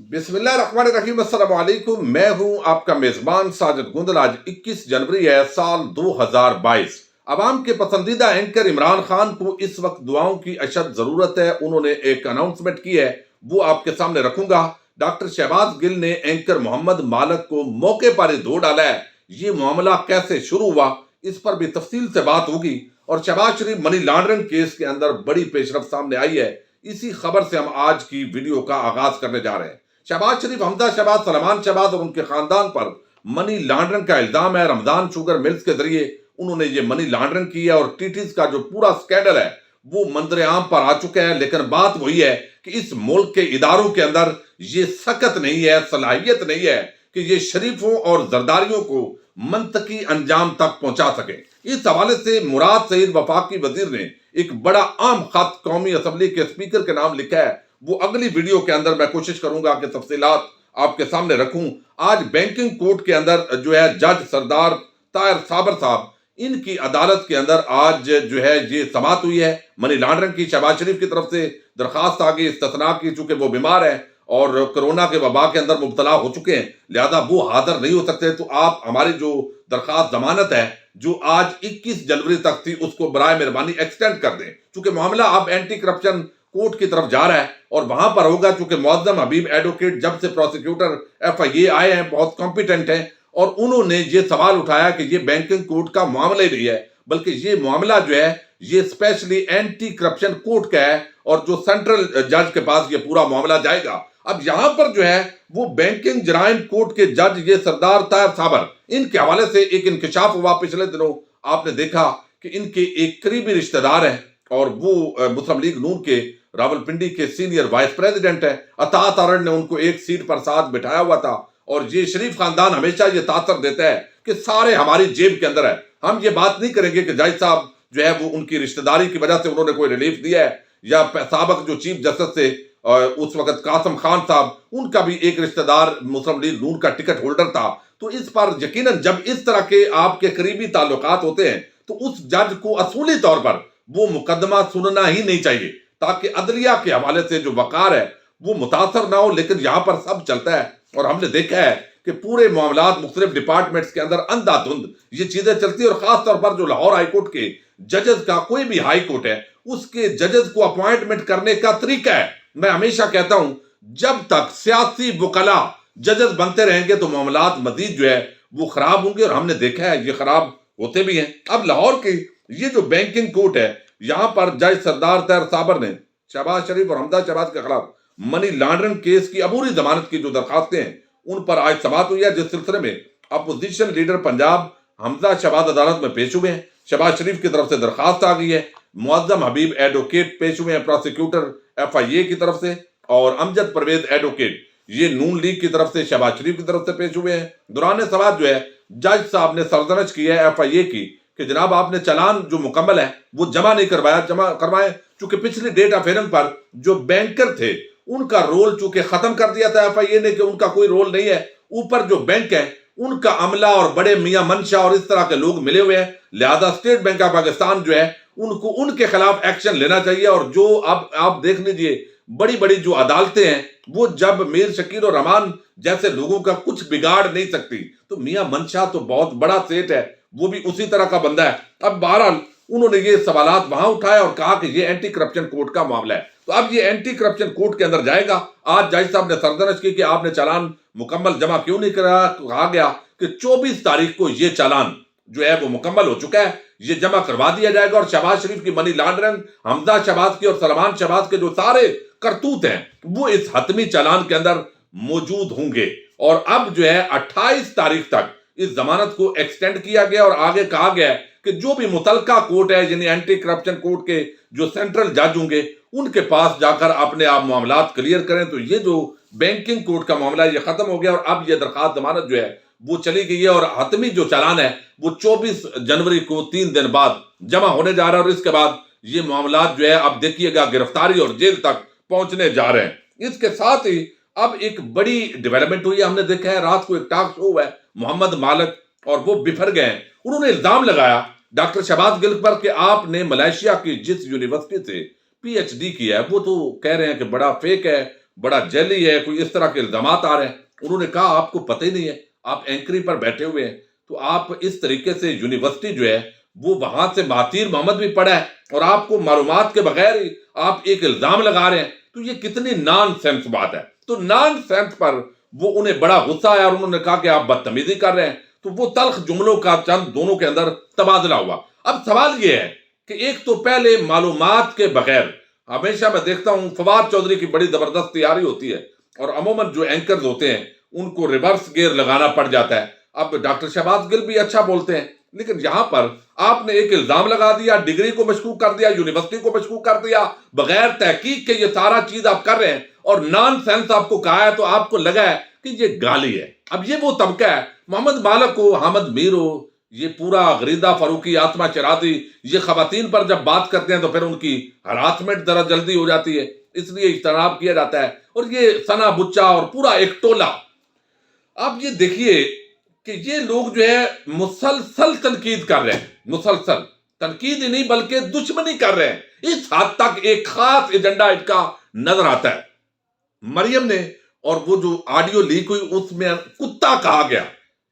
बिस्मिल्लाहिर्रहमानिर्रहीम। अस्सलाम वालेकुम। मैं हूं आपका मेजबान साजिद गुंदल। आज 21 जनवरी है, साल 2022। अवाम के पसंदीदा एंकर इमरान खान को इस वक्त दुआओं की अशद जरूरत है। उन्होंने एक अनाउंसमेंट की है, वो आपके सामने रखूंगा। डॉक्टर शहबाज गिल ने एंकर मोहम्मद मालक को मौके पर ही धो डाला है। ये मामला कैसे शुरू हुआ, इस पर भी तफसील से बात होगी। और शहबाज शरीफ मनी लॉन्ड्रिंग केस के अंदर बड़ी पेशरफ सामने आई है। इसी खबर से हम आज की वीडियो का आगाज करने जा रहे हैं। शहबाज शरीफ, हमजा शहबाज, सलमान शहबाज और उनके खानदान पर मनी लॉन्ड्रिंग का इल्जाम है। रमजान शुगर मिल्स के जरिए उन्होंने ये मनी लॉन्ड्रिंग की है और टीटीज का जो पूरा स्कैंडल है वो मंजर आम पर आ चुका है। लेकिन बात वही है कि इस मुल्क के इदारों के अंदर ये सकत नहीं है, सलाहियत नहीं है कि ये शरीफों और जरदारियों को मंतकी अंजाम तक पहुंचा सके। इस हवाले से मुराद सईद वफाकी वजीर ने एक बड़ा आम खत कौमी असम्बली के स्पीकर के नाम लिखा है। वो अगली वीडियो के अंदर मैं कोशिश करूंगा कि तफसीलात आपके सामने रखूं। आज बैंकिंग कोर्ट के अंदर जो है जज सरदार ताहिर साबर साहब, इनकी अदालत के अंदर आज जो है ये समाअत हुई है मनी लॉन्ड्रिंग की। शहबाज शरीफ की तरफ से दरखास्त आ गई इस्तिस्ना की, चूंकि वो बीमार है और कोरोना के वबा के अंदर मुब्तला हो चुके हैं, लिहाजा वो हाजिर नहीं हो सकते। तो आप हमारी जो दरखास्त जमानत है जो आज 21 जनवरी तक थी उसको बराए मेहरबानी एक्सटेंड कर दें, चूंकि मामला अब एंटी करप्शन कोर्ट की तरफ जा रहा है और वहां पर होगा। चूंकि मुअज्जम हबीब एडवोकेट जब से प्रोसिक्यूटर FIA आए हैं, बहुत कॉम्पिटेंट हैं और उन्होंने ये सवाल उठाया कि ये बैंकिंग कोर्ट का मामला ही नहीं है, बल्कि ये मामला जो है ये स्पेशली एंटी करप्शन कोर्ट का है और जो सेंट्रल जज के पास ये पूरा मामला जाएगा। अब यहां पर जो है वो बैंकिंग जराइम कोर्ट के जज ये सरदार ताहिर साबर, इनके हवाले से एक इंकशाफ हुआ पिछले दिनों। आपने देखा कि इनके एक करीबी रिश्तेदार हैं और वो मुस्लिम लीग नून के रावलपिंडी के सीनियर वाइस प्रेसिडेंट है। अतात अरड़ ने उनको एक सीट पर साथ बिठाया हुआ था और ये शरीफ खानदान हमेशा ये तासर देता है कि सारे हमारी जेब के अंदर है। हम ये बात नहीं करेंगे कि जज साहब जो है वो उनकी रिश्तेदारी की वजह से उन्होंने कोई रिलीफ दिया है, या साबक जो चीफ जस्टिस थे उस वक्त कासम खान साहब, उनका भी एक रिश्तेदार मुस्लिम लीग नून का टिकट होल्डर था। तो इस पर यकीनन जब इस तरह के आपके करीबी ताल्लुकात होते हैं तो उस जज को असूली तौर पर वो मुकदमा सुनना ही नहीं चाहिए, ताकि अदलिया के हवाले से जो वकार है वो मुतासर ना हो। लेकिन यहां पर सब चलता है और हमने देखा है कि पूरे मामलात मुख्तलिफ डिपार्टमेंट्स के अंदर अंधाधुंध ये चीजें चलती है। और खास तौर पर जो लाहौर हाईकोर्ट के जजेस का, कोई भी हाई कोर्ट है उसके जजेस को अपॉइंटमेंट करने का तरीका है, मैं हमेशा कहता हूं जब तक सियासी वकला जजेस बनते रहेंगे तो मामलात मजीद जो है वो खराब होंगे और हमने देखा है ये खराब होते भी हैं। अब लाहौर की ये जो बैंकिंग कोर्ट है, यहां पर जज सरदार ताहिर साबर ने शहबाज शरीफ और हमजा शहबाज के खिलाफ मनी लॉन्ड्रिंग केस की अबूरी जमानत की जो दरखास्तें हैं उन पर आज समाअत हुई है, जिस सिलसिले में अपोजिशन लीडर पंजाब हमजा शहबाज अदालत में पेश हुए हैं। शहबाज शरीफ की तरफ से दरखास्त आ गई है, मुअज्जम हबीब एडवोकेट पेश हुए हैं प्रोसिक्यूटर FIA की तरफ से, और अमजद परवेज एडवोकेट ये नून लीग की तरफ से शहबाज शरीफ की तरफ से पेश हुए हैं। दौरान सवाल जो है जज साहब ने सरजनश की है FIA की कि जनाब आपने चालान जो मुकम्मल है वो जमा नहीं करवाया, जमा करवाएं। चूंकि पिछली डेट ऑफ हेयरिंग पर जो बैंकर थे उनका रोल चूंकि खत्म कर दिया था FIA ने कि उनका कोई रोल नहीं है, ऊपर जो बैंक है उनका अमला और बड़े मियां मंशा और इस तरह के लोग मिले हुए हैं, लिहाजा स्टेट बैंक ऑफ पाकिस्तान जो है उनको उनके खिलाफ एक्शन लेना चाहिए। और जो अब आप देख लीजिए बड़ी बड़ी जो अदालतें हैं वो जब मीर शकील और रहमान जैसे लोगों का कुछ बिगाड़ नहीं सकती, तो मियां मंशा तो बहुत बड़ा सेठ है, वो भी उसी तरह का बंदा है। अब बहरहाल उन्होंने ये सवालात वहां उठाया और कहा कि ये एंटी करप्शन कोर्ट का मामला है, तो अब ये एंटी करप्शन कोर्ट के अंदर जाएगा। आज जज साहब ने सरजनश की कि आपने चालान मुकम्मल जमा क्यों नहीं कराया, तो कहा गया कि 24 तारीख को ये चालान जो है वो मुकम्मल हो चुका है, ये जमा करवा दिया जाएगा। और शहबाज शरीफ की मनी लॉन्ड्रिंग, हमजा शहबाज की और सलमान शहबाज के जो सारे करतूत हैं वो इस हतमी चालान के अंदर मौजूद होंगे। और अब जो है 28 तारीख तक इस जमानत को एक्सटेंड किया गया और आगे कहा गया कि जो भी मुतलका कोर्ट है यानी एंटी करप्शन कोर्ट के जो सेंट्रल जज होंगे उनके पास जाकर अपने आप मामलात क्लियर करें। तो ये जो बैंकिंग कोर्ट का मामला है ये खत्म हो गया और अब ये दरखास्त जमानत जो है वो चली गई है और हतमी जो चालान है वो 24 जनवरी को 3 दिन बाद जमा होने जा रहा है। और इसके बाद ये मामला जो है अब देखिएगा गिरफ्तारी और जेल तक पहुंचने जा रहे हैं। इसके साथ ही अब एक बड़ी डेवलपमेंट हुई है, हमने देखा है रात को एक टॉक शो हुआ है मोहम्मद मालक और वो बिफर गए। उन्होंने इल्जाम लगाया डॉक्टर शहबाज गिल पर कि आपने मलेशिया की जिस यूनिवर्सिटी से PhD किया है वो तो कह रहे हैं कि बड़ा फेक है, बड़ा जेली है, कोई इस तरह के इल्जामात आ रहे हैं। उन्होंने कहा आपको पता ही नहीं है, आप एंकरी पर बैठे हुए हैं, तो आप इस तरीके से यूनिवर्सिटी जो है वो वहां से महातीर मोहम्मद भी पढ़ा है और आपको मालूमात के बगैर ही आप एक इल्जाम लगा रहे हैं, तो ये कितनी नॉन सेंस बात है। तो नॉन सेंस पर वो उन्हें बड़ा गुस्सा आया और उन्होंने कहा कि आप बदतमीजी कर रहे हैं। तो वो तल्ख जुमलों का चंद दोनों के अंदर तबादला हुआ। अब सवाल ये है कि एक तो पहले मालूमात के बगैर, हमेशा मैं देखता हूं फवाद चौधरी की बड़ी जबरदस्त तैयारी होती है और अमूमन जो एंकर्स होते हैं उनको रिवर्स गियर लगाना पड़ जाता है। अब डॉक्टर शहबाज गिल भी अच्छा बोलते हैं, लेकिन यहां पर आपने एक इल्जाम लगा दिया, डिग्री को मशकूक कर दिया, यूनिवर्सिटी को मशकूक कर दिया, बगैर तहकीक के ये सारा चीज आप कर रहे हैं और नॉन सेंस आपको कहा है, तो आपको लगा है कि ये गाली है। अब ये वो तबका है, मोहम्मद मालक हो, हामिद मीर हो, ये पूरा गरीदा फारूकी, आत्मा चरादी, ये खवातीन पर जब बात करते हैं तो फिर उनकी हरासमेंट जरा जल्दी हो जाती है, इसलिए इज्तनाब किया जाता है। और ये सना बुच्चा और पूरा एक टोला, आप ये देखिए कि ये लोग जो है मुसलसल तनकीद कर रहे हैं, मुसलसल तनकीद ही नहीं बल्कि दुश्मनी कर रहे हैं। इस हद तक एक खास एजेंडा इनका नजर आता है। मरियम ने और वो जो ऑडियो लीक हुई उसमें कुत्ता कहा गया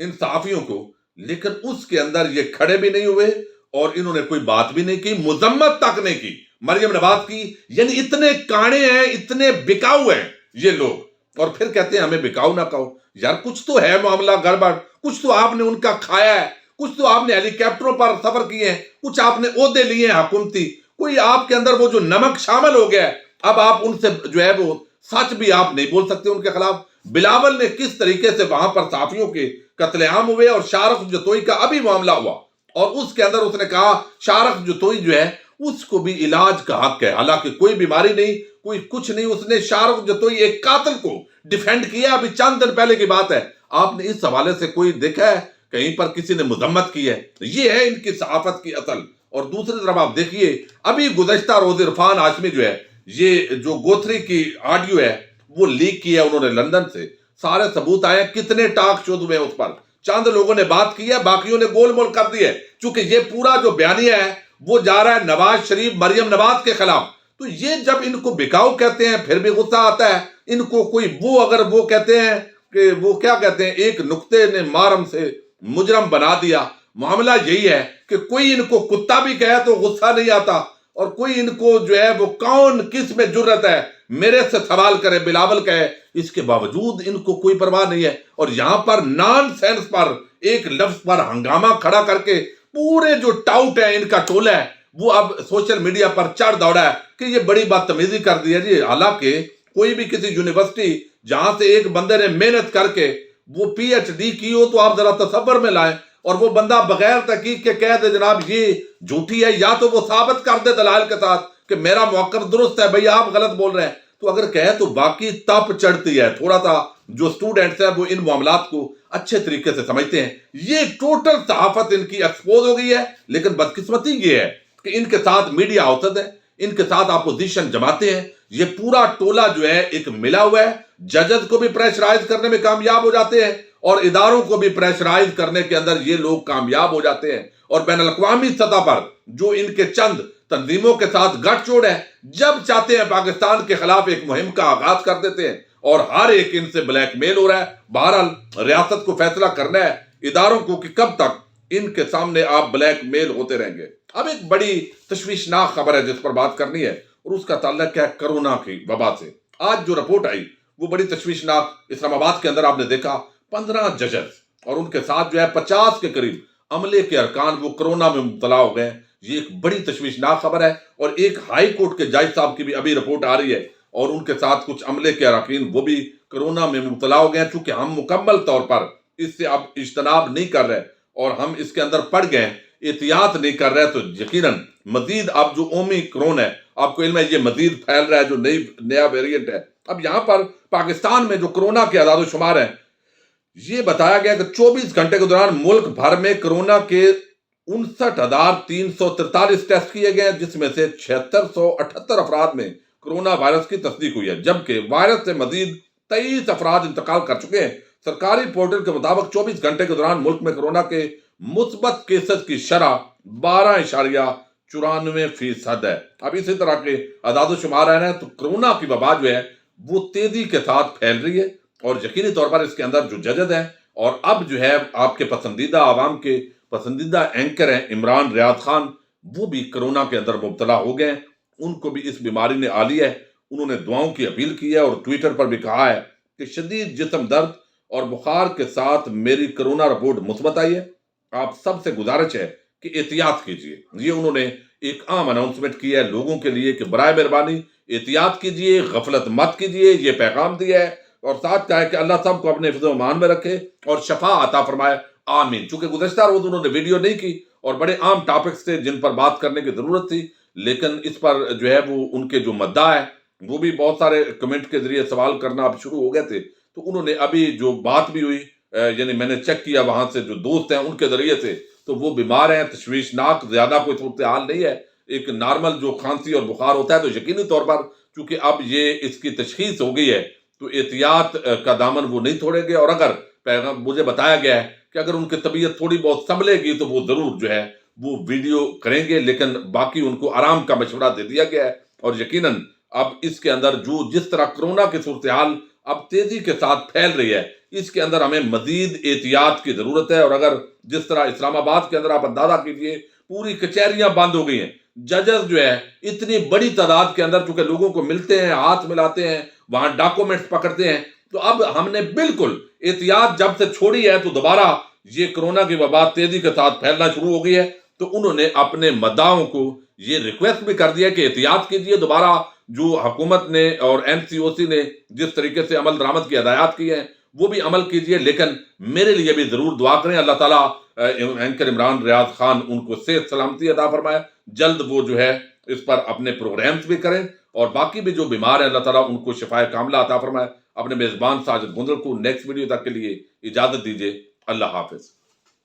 इन सहाफियों को, लेकिन उसके अंदर ये खड़े भी नहीं हुए और इन्होंने कोई बात भी नहीं की, मुजम्मत तक नहीं की। मरियम नवाज की, यानी इतने काणे हैं, इतने बिकाऊ हैं ये लोग, और फिर कहते हैं हमें बिकाऊ ना कहो। यार कुछ तो है मामला गड़बड़, कुछ तो आपने उनका खाया है, कुछ तो आपने हेलीकॉप्टरों पर सफर किए हैं, कुछ आपने ओहदे लिए हैं हुकूमती, कोई आपके अंदर वो जो नमक शामिल हो गया है। अब आप उनसे जो है वो सच भी आप नहीं बोल सकते उनके खिलाफ। बिलावल ने किस तरीके से वहां पर साफियों के कत्लेआम हुए और शारफ जतोई का अभी मामला हुआ और उसके अंदर उसने कहा शारफ जतोई जो है उसको भी इलाज का हक है, हालांकि कोई बीमारी नहीं, कोई कुछ नहीं। उसने शारफ जतोई एक कातिल को डिफेंड किया, अभी चंद दिन पहले की बात है। आपने इस हवाले से कोई देखा है कहीं पर किसी ने मजम्मत की है? ये है इनकी सहाफत की असल। और दूसरी तरफ आप देखिए अभी गुज़श्ता रोज इरफान हाशमी जो है, ये जो गोथरी की ऑडियो है वो लीक की है उन्होंने लंदन से, सारे सबूत आए, कितने टाक शोध हुए उस पर, चंद लोगों ने बात की है, बाकियों ने गोलमोल कर दी है। चूंकि ये पूरा जो बयानिया है वो जा रहा है नवाज शरीफ, मरियम नवाज के खिलाफ। तो ये जब इनको बिकाऊ कहते हैं फिर भी गुस्सा आता है इनको। कोई वो अगर वो कहते हैं कि वो क्या कहते हैं, एक नुक्ते ने मारम से मुजरम बना दिया। मामला यही है कि कोई इनको कुत्ता भी कहे तो गुस्सा नहीं आता, और कोई इनको जो है वो कौन किस में जुर्रत है मेरे से सवाल करे, बिलावल कहे, इसके बावजूद इनको कोई परवाह नहीं है। और यहां पर नॉन सेंस पर एक लफ्ज पर हंगामा खड़ा करके पूरे जो टाउट है इनका टोला है वो अब सोशल मीडिया पर चढ़ दौड़ा है कि ये बड़ी बदतमीजी कर दी है जी। हालांकि कोई भी किसी यूनिवर्सिटी जहां से एक बंदे ने मेहनत करके वो पीएचडी की हो तो आप जरा तसव्वुर में लाएं, और वो बंदा बगैर तहकीक के कह दे जनाब ये झूठी है, या तो वो साबित कर दे दलाल के साथ कि मेरा मौक़िफ़ दुरुस्त है, भाई आप गलत बोल रहे हैं। तो अगर कहे तो बाकी तप चढ़ती है। थोड़ा सा जो स्टूडेंट्स हैं वो इन मामलात को अच्छे तरीके से समझते हैं। ये टोटल सहाफत इनकी एक्सपोज हो गई है, लेकिन बदकिस्मती ये है कि इनके साथ मीडिया औसत है, इनके साथ अपोजिशन जमाते हैं। ये पूरा टोला जो है एक मिला हुआ है, जजेस को भी प्रेशराइज करने में कामयाब हो जाते हैं और इदारों को भी प्रेशराइज करने के अंदर ये लोग कामयाब हो जाते हैं। और बैन अल-अक़वामी सतह पर जो इनके चंद तंजीमों के साथ गठजोड़ है, जब चाहते हैं पाकिस्तान के खिलाफ एक मुहिम का आगाज कर देते हैं और हर एक इनसे ब्लैकमेल हो रहा है। बहरहाल रियासत को फैसला करना है इदारों को कि कब तक इनके सामने आप ब्लैकमेल होते रहेंगे। अब एक बड़ी तशवीशनाक खबर है जिस पर बात करनी है और उसका ताल्लुक है कोरोना की वबा से। आज जो रिपोर्ट आई वो बड़ी तशवीशनाक। इस्लामाबाद के अंदर आपने देखा 15 जजेस और उनके साथ जो है 50 के करीब अमले के अरकान वो कोरोना में मुब्तला हो गए। ये एक बड़ी तशवीशनाक खबर है। और एक हाई कोर्ट के जज साहब की भी अभी रिपोर्ट आ रही है और उनके साथ कुछ अमले के अरकान वो भी कोरोना में मुब्तला हो गए। चूंकि हम मुकम्मल तौर पर इससे अब इज्तनाब नहीं कर रहे और हम इसके अंदर पड़ गए, एहतियात नहीं कर रहे, तो यकीनन मजीद अब जो ओमिक्रॉन है, आपको इल्म है ये मजीद फैल रहा है, जो नया वेरिएंट है। अब यहां पर पाकिस्तान में जो कोरोना के आदाद शुमार है, ये बताया गया कि 24 घंटे के दौरान मुल्क भर में कोरोना के 59,343 टेस्ट किए गए, जिसमें से 7678 अफराद में कोरोना वायरस की तस्दीक हुई है, जबकि वायरस से मजीद 23 अफराद इंतकाल कर चुके हैं। सरकारी पोर्टल के मुताबिक 24 घंटे के दौरान मुल्क में कोरोना के मुस्बत केसेस की शरह 12.94% है। अब इसी तरह के आदाद शुमार है तो कोरोना की वबा जो है وہ تیزی کے ساتھ پھیل رہی ہے، اور یقینی طور پر اس کے اندر جو ججز ہیں، اور اب جو ہے آپ کے پسندیدہ، عوام کے پسندیدہ اینکر ہیں عمران ریاض خان، وہ بھی کرونا کے اندر مبتلا ہو گئے ہیں، ان کو بھی اس بیماری نے آ لی ہے۔ انہوں نے دعاؤں کی اپیل کی ہے اور ٹویٹر پر بھی کہا ہے کہ شدید جسم درد اور بخار کے ساتھ میری کرونا رپورٹ مثبت آئی ہے، آپ سب سے گزارش ہے کہ احتیاط کیجیے۔ یہ انہوں نے ایک عام اناؤنسمنٹ کی ہے لوگوں کے لیے کہ برائے مہربانی احتیاط کیجیے، غفلت مت کیجیے، یہ پیغام دیا ہے، اور ساتھ کہا ہے کہ اللہ سب کو اپنے حفظ و امان میں رکھے اور شفا عطا فرمائے، آمین۔ چونکہ گزشتہ روز انہوں نے ویڈیو نہیں کی اور بڑے عام ٹاپکس تھے جن پر بات کرنے کی ضرورت تھی، لیکن اس پر جو ہے وہ ان کے جو مدعا ہے وہ بھی بہت سارے کمنٹ کے ذریعے سوال کرنا اب شروع ہو گئے تھے، تو انہوں نے ابھی جو بات بھی ہوئی، یعنی میں نے چیک کیا وہاں سے جو دوست ہیں ان کے ذریعے سے، تو وہ بیمار ہیں، تشویشناک زیادہ کوئی صورتحال نہیں ہے، ایک نارمل جو کھانسی اور بخار ہوتا ہے، تو یقینی طور پر چونکہ اب یہ اس کی تشخیص ہو گئی ہے تو احتیاط کا دامن وہ نہیں چھوڑیں گے، اور اگر پیغام مجھے بتایا گیا ہے کہ اگر ان کی طبیعت تھوڑی بہت سنبھلے گی تو وہ ضرور جو ہے وہ ویڈیو کریں گے، لیکن باقی ان کو آرام کا مشورہ دے دیا گیا ہے۔ اور یقیناً اب اس کے اندر جو جس طرح کرونا کی صورتحال اب تیزی کے ساتھ پھیل رہی ہے، اس کے اندر ہمیں مزید احتیاط کی ضرورت ہے، اور اگر جس طرح اسلام آباد کے اندر آپ اندازہ کیجئے پوری کچہریاں بند ہو گئی ہیں، ججز جو ہے اتنی بڑی تعداد کے اندر چونکہ لوگوں کو ملتے ہیں، ہاتھ ملاتے ہیں، وہاں ڈاکومنٹس پکڑتے ہیں، تو اب ہم نے بالکل احتیاط جب سے چھوڑی ہے تو دوبارہ یہ کرونا کی وبا تیزی کے ساتھ پھیلنا شروع ہو گئی ہے، تو انہوں نے اپنے مداحوں کو یہ ریکویسٹ بھی کر دیا کہ احتیاط کیجئے، دوبارہ جو حکومت نے اور این سی او سی نے جس طریقے سے عمل درآمد کی ہدایات کی ہیں وہ بھی عمل کیجئے، لیکن میرے لیے بھی ضرور دعا کریں، اللہ تعالیٰ اینکر عمران ریاض خان ان کو صحت سلامتی عطا فرمائے، جلد وہ جو ہے اس پر اپنے پروگرامز بھی کریں، اور باقی بھی جو بیمار ہیں اللہ تعالیٰ ان کو شفائے کاملہ عطا فرمائے۔ اپنے میزبان ساجد گندل کو نیکسٹ ویڈیو تک کے لیے اجازت دیجیے، اللہ حافظ۔